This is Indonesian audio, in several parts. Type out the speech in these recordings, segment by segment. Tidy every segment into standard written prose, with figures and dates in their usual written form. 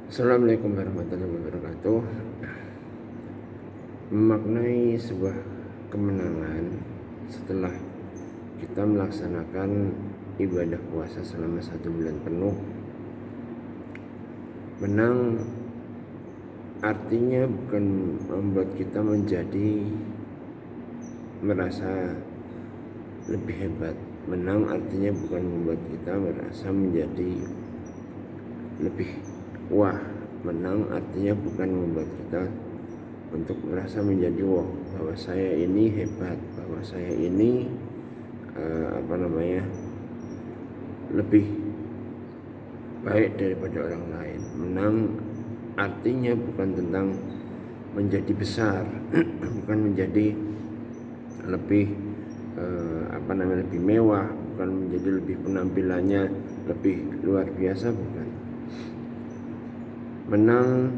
Assalamualaikum warahmatullahi wabarakatuh. Memaknai sebuah kemenangan setelah kita melaksanakan ibadah puasa selama 1 bulan penuh. Menang artinya bukan membuat kita menjadi merasa lebih hebat. Menang artinya bukan membuat kita merasa menjadi lebih wah. Menang artinya bukan membuat kita untuk merasa menjadi wah, bahwa saya ini hebat, bahwa saya ini lebih baik daripada orang lain. Menang artinya bukan tentang menjadi besar, bukan menjadi lebih lebih mewah, bukan menjadi lebih penampilannya lebih luar biasa, bukan. Menang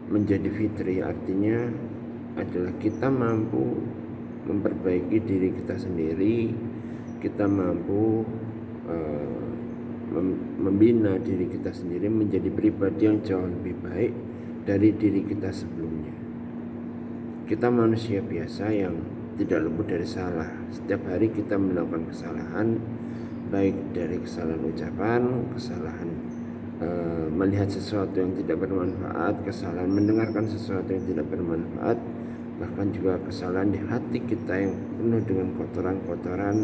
menjadi fitri artinya adalah kita mampu memperbaiki diri kita sendiri, kita mampu membina diri kita sendiri menjadi pribadi yang jauh lebih baik dari diri kita sebelumnya. Kita manusia biasa yang tidak luput dari salah. Setiap hari kita melakukan kesalahan, baik dari kesalahan ucapan, kesalahan melihat sesuatu yang tidak bermanfaat, kesalahan mendengarkan sesuatu yang tidak bermanfaat, bahkan juga kesalahan di hati kita yang penuh dengan kotoran-kotoran,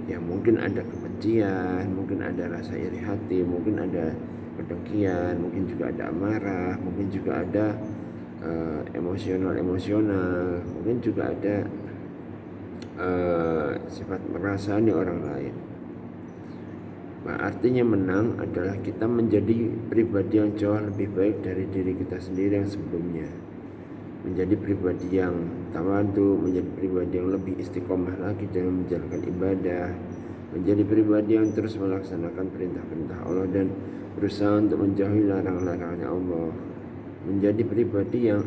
yang mungkin ada kebencian, mungkin ada rasa iri hati, mungkin ada kedengkian, mungkin juga ada amarah, mungkin juga ada emosional, mungkin juga ada sifat merasani orang lain. Nah, artinya menang adalah kita menjadi pribadi yang jauh lebih baik dari diri kita sendiri yang sebelumnya. Menjadi pribadi yang tawadu, menjadi pribadi yang lebih istiqomah lagi dalam menjalankan ibadah, menjadi pribadi yang terus melaksanakan perintah-perintah Allah dan berusaha untuk menjauhi larangan-larangannya Allah. Menjadi pribadi yang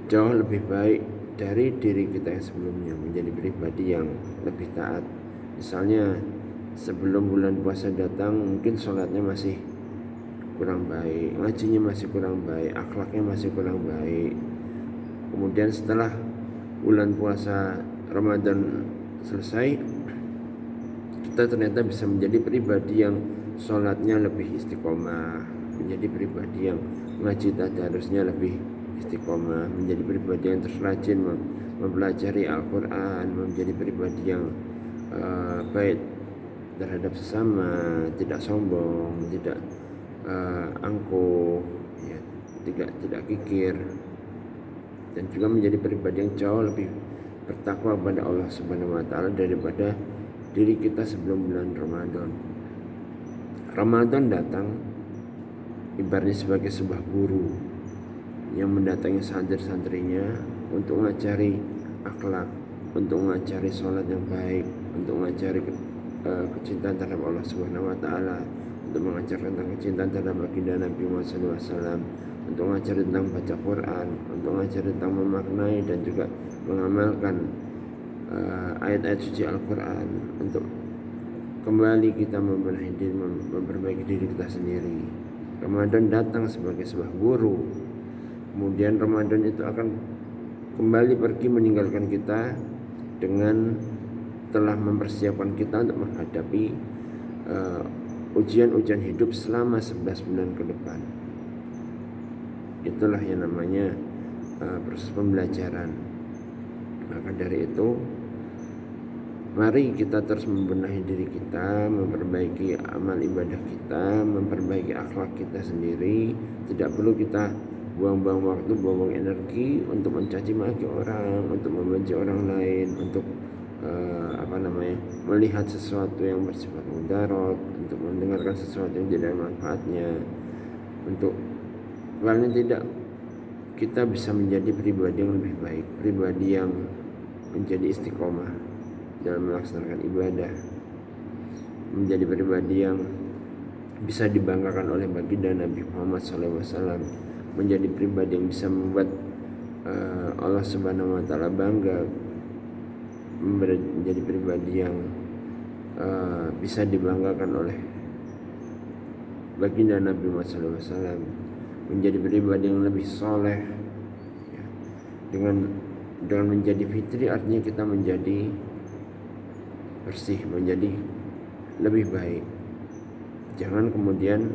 jauh lebih baik dari diri kita yang sebelumnya, menjadi pribadi yang lebih taat. Misalnya sebelum bulan puasa datang mungkin sholatnya masih kurang baik, ngajinya masih kurang baik, akhlaknya masih kurang baik. Kemudian setelah bulan puasa Ramadan selesai, kita ternyata bisa menjadi pribadi yang sholatnya lebih istiqomah, menjadi pribadi yang ngaji tadarusnya lebih istiqomah, menjadi pribadi yang terus rajin mempelajari Al-Quran, menjadi pribadi yang baik terhadap sesama, tidak sombong, tidak angkuh, ya, tidak kikir, dan juga menjadi pribadi yang jauh lebih bertakwa kepada Allah Subhanahu wa taala daripada diri kita sebelum bulan Ramadan. Ramadan datang ibaratnya sebagai sebuah guru yang mendatangi santri-santrinya untuk mengajari akhlak, untuk mengajari sholat yang baik, untuk mengajari kecintaan terhadap Allah Subhanahu wa taala, untuk mengajarkan tentang kecintaan terhadap baginda Nabi Muhammad SAW, untuk mengajari tentang baca Quran, untuk mengajari tentang memaknai dan juga mengamalkan ayat-ayat suci Al-Quran, untuk kembali kita membenahi diri, memperbaiki diri kita sendiri. Ramadan datang sebagai sebuah guru. Kemudian Ramadan itu akan kembali pergi meninggalkan kita dengan telah mempersiapkan kita untuk menghadapi ujian-ujian hidup selama 11 bulan ke depan. Itulah yang namanya proses pembelajaran. Maka dari itu, mari kita terus membenahi diri kita, memperbaiki amal ibadah kita, memperbaiki akhlak kita sendiri. Tidak perlu kita buang-buang waktu, buang-buang energi untuk mencaci maki orang, untuk membenci orang lain, untuk melihat sesuatu yang bersifat mudarat, untuk mendengarkan sesuatu yang tidak ada manfaatnya. Untuk paling tidak kita bisa menjadi pribadi yang lebih baik, pribadi yang menjadi istiqomah dalam melaksanakan ibadah, menjadi pribadi yang bisa dibanggakan oleh baginda Nabi Muhammad SAW, menjadi pribadi yang bisa membuat Allah Subhanahu wa taala bangga, menjadi pribadi yang bisa dibanggakan oleh baginda Nabi Muhammad SAW, menjadi pribadi yang lebih soleh. Ya. Dengan menjadi fitri artinya kita menjadi bersih, menjadi lebih baik. Jangan kemudian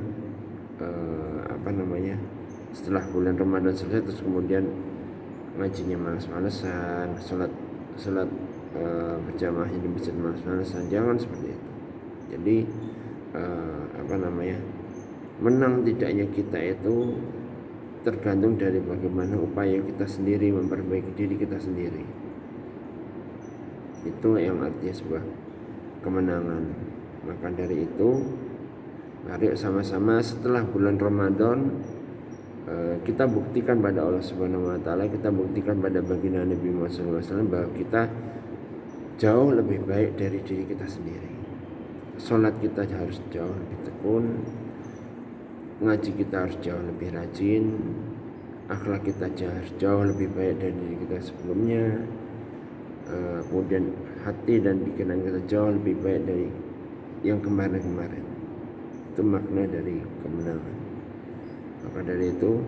setelah bulan Ramadan selesai terus kemudian ngajinya malas-malesan, sholat berjamaahnya di masjid malas-malesan. Jangan seperti itu. Jadi menang tidaknya kita itu tergantung dari bagaimana upaya kita sendiri memperbaiki diri kita sendiri. Itu yang artinya sebuah kemenangan. Maka dari itu, mari sama-sama setelah bulan Ramadan kita buktikan pada Allah Subhanahu wa taala, kita buktikan pada baginda Nabi Muhammad SAW bahwa kita jauh lebih baik dari diri kita sendiri. Salat kita harus jauh lebih tekun, ngaji kita harus jauh lebih rajin, akhlak kita harus jauh lebih baik dari diri kita sebelumnya. Kemudian hati dan pikiran kita jauh lebih baik dari yang kemarin-kemarin. Itu makna dari kemenangan. Maka dari itu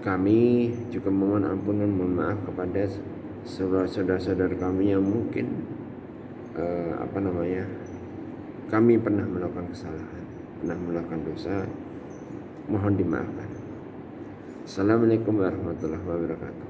kami juga mohon ampunan, mohon maaf kepada saudara-saudara kami yang mungkin kami pernah melakukan kesalahan, pernah melakukan dosa, mohon dimaafkan. Assalamualaikum warahmatullahi wabarakatuh.